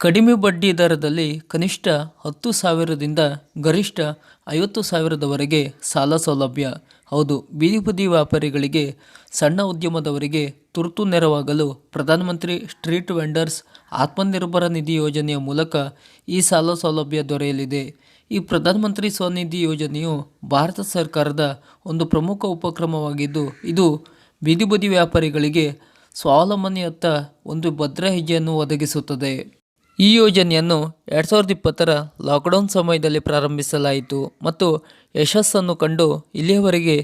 ಕಡಿಮೆ ಬಡ್ಡಿ ದರದಲ್ಲಿ ಕನಿಷ್ಠ 10,000ದಿಂದ ಗರಿಷ್ಠ 50,000ದವರೆಗೆ ಸಾಲ ಸೌಲಭ್ಯ. ಹೌದು, ಬೀದಿ ಬದಿ ವ್ಯಾಪಾರಿಗಳಿಗೆ, ಸಣ್ಣ ಉದ್ಯಮದವರಿಗೆ ತುರ್ತು ನೆರವಾಗಲು ಪ್ರಧಾನಮಂತ್ರಿ ಸ್ಟ್ರೀಟ್ ವೆಂಡರ್ಸ್ ಆತ್ಮನಿರ್ಭರ ನಿಧಿ ಯೋಜನೆಯ ಮೂಲಕ ಈ ಸಾಲ ಸೌಲಭ್ಯ ದೊರೆಯಲಿದೆ. ಈ ಪ್ರಧಾನಮಂತ್ರಿ ಸ್ವನಿಧಿ ಯೋಜನೆಯು ಭಾರತ ಸರ್ಕಾರದ ಒಂದು ಪ್ರಮುಖ ಉಪಕ್ರಮವಾಗಿದ್ದು, ಇದು ಬೀದಿ ಬದಿ ವ್ಯಾಪಾರಿಗಳಿಗೆ ಸ್ವಾವಲಂಬನೆಯತ್ತ ಒಂದು ಭದ್ರ ಹೆಜ್ಜೆಯನ್ನು ಒದಗಿಸುತ್ತದೆ. ಈ ಯೋಜನೆಯನ್ನು 2020ರ ಲಾಕ್ಡೌನ್ ಸಮಯದಲ್ಲಿ ಪ್ರಾರಂಭಿಸಲಾಯಿತು ಮತ್ತು ಯಶಸ್ಸನ್ನು ಕಂಡು ಇಲ್ಲಿಯವರೆಗೆ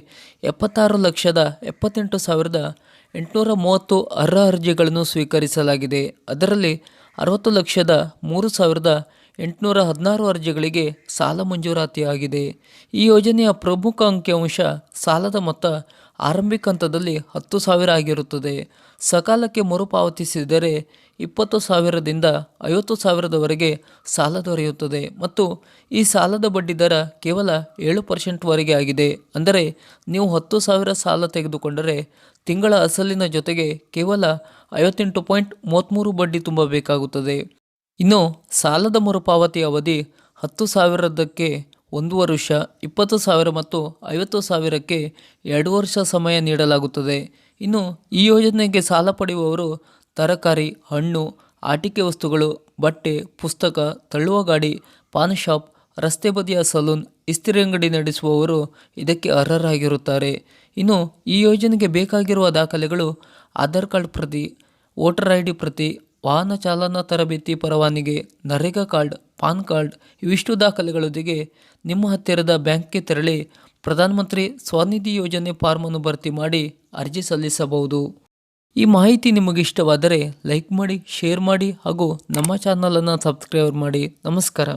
76,78,830 ಅರ್ಹ ಅರ್ಜಿಗಳನ್ನು ಸ್ವೀಕರಿಸಲಾಗಿದೆ. ಅದರಲ್ಲಿ 60,03,816 ಅರ್ಜಿಗಳಿಗೆ ಸಾಲ ಮಂಜೂರಾತಿಯಾಗಿದೆ. ಈ ಯೋಜನೆಯ ಪ್ರಮುಖ ಅಂಕಿಅಂಶ ಸಾಲದ ಮೊತ್ತ ಆರಂಭಿಕ ಹಂತದಲ್ಲಿ 10,000 ಆಗಿರುತ್ತದೆ. ಸಕಾಲಕ್ಕೆ ಮರುಪಾವತಿಸಿದರೆ 20,000ದಿಂದ 50,000ದವರೆಗೆ ಸಾಲ ದೊರೆಯುತ್ತದೆ ಮತ್ತು ಈ ಸಾಲದ ಬಡ್ಡಿ ದರ ಕೇವಲ 7%ವರೆಗೆ ಆಗಿದೆ. ಅಂದರೆ ನೀವು 10,000 ಸಾಲ ತೆಗೆದುಕೊಂಡರೆ ತಿಂಗಳ ಅಸಲಿನ ಜೊತೆಗೆ ಕೇವಲ 58.33 ಬಡ್ಡಿ ತುಂಬಬೇಕಾಗುತ್ತದೆ. ಇನ್ನು ಸಾಲದ ಮರುಪಾವತಿ ಅವಧಿ 10,000ಕ್ಕೆ 1 ವರ್ಷ, 20,000 ಮತ್ತು 50,000ಕ್ಕೆ 2 ವರ್ಷ ಸಮಯ ನೀಡಲಾಗುತ್ತದೆ. ಇನ್ನು ಈ ಯೋಜನೆಗೆ ಸಾಲ ಪಡೆಯುವವರು ತರಕಾರಿ, ಹಣ್ಣು, ಆಟಿಕೆ ವಸ್ತುಗಳು, ಬಟ್ಟೆ, ಪುಸ್ತಕ, ತಳ್ಳುವ ಗಾಡಿ, ಪಾನ್ ಶಾಪ್, ರಸ್ತೆ ಬದಿಯ ಸಲೂನ್, ಇಸ್ತ್ರಿ ಅಂಗಡಿ ನಡೆಸುವವರು ಇದಕ್ಕೆ ಅರ್ಹರಾಗಿರುತ್ತಾರೆ. ಇನ್ನು ಈ ಯೋಜನೆಗೆ ಬೇಕಾಗಿರುವ ದಾಖಲೆಗಳು ಆಧಾರ್ ಕಾರ್ಡ್ ಪ್ರತಿ, ವೋಟರ್ ID ಪ್ರತಿ, ವಾಹನ ಚಾಲನಾ ತರಬೇತಿ ಪರವಾನಗಿ, ನರೇಗಾ ಕಾರ್ಡ್, ಪಾನ್ ಕಾರ್ಡ್ ಇವಿಷ್ಟು ದಾಖಲೆಗಳೊಂದಿಗೆ ನಿಮ್ಮ ಹತ್ತಿರದ ಬ್ಯಾಂಕ್ಗೆ ತೆರಳಿ ಪ್ರಧಾನಮಂತ್ರಿ ಸ್ವನಿಧಿ ಯೋಜನೆ ಫಾರ್ಮ್ ಅನ್ನು ಭರ್ತಿ ಮಾಡಿ ಅರ್ಜಿ ಸಲ್ಲಿಸಬಹುದು. ಈ ಮಾಹಿತಿ ನಿಮಗೆ ಇಷ್ಟವಾದರೆ ಲೈಕ್ ಮಾಡಿ, ಶೇರ್ ಮಾಡಿ ಹಾಗೂ ನಮ್ಮ ಚಾನಲನ್ನು ಸಬ್ಸ್ಕ್ರೈಬ್ ಮಾಡಿ. ನಮಸ್ಕಾರ.